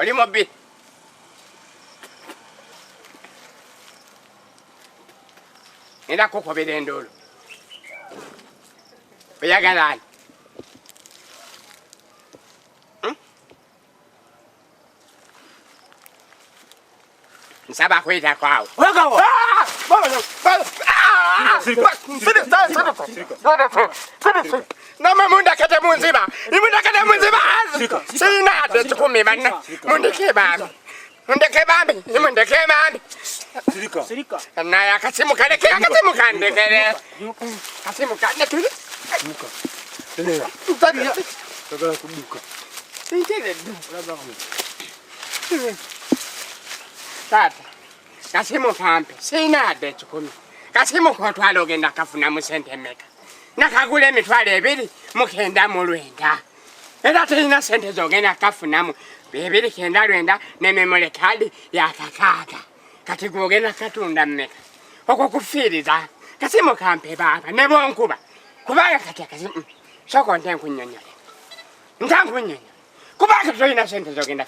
oli mubbi enda kukubira enduulu oyagala ani nsaba kwita kwawo nama mundakete munziba imundakete munziba sinade chikumi bana mundeke bambi imundeke bambi naye akasimu kaleke akasimu kandekere akasimu kandekere tata kasimu kampe sinade chikumi kasimu kotwala ogenda kafuna mu sente meka nakagula emitwalo ebiri mukenda mu lwenda era terina sente zogenda kafunamu bibiri kenda lwenda ne memory card yakakaaga kati gwogenda katunda mmeka okwo kufiiriza kasimu kampe baba ne bonkuba kubanga kati akasimu soko ntenkunyonyola ntankunyonyola kubanga terina sente zogenda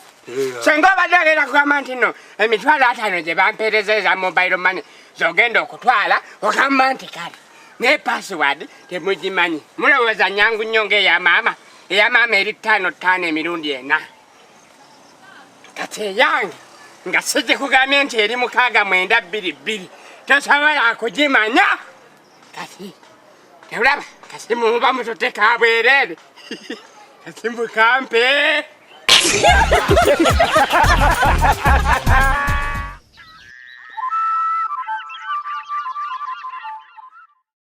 senga obadde kugamba nti no emitwalo 5 gye bampeereza mobile money zogenda okutwala ogamba nti kale ne password temugimanyi mulowooza nyangu nnyo ng'eyamaama eri 5 emirundi 4 kati eyange nga sigikugambye nti eri 6922 tosobola kugimanya kati teulaba kasimu muba mututeka bwereere kasimu kampe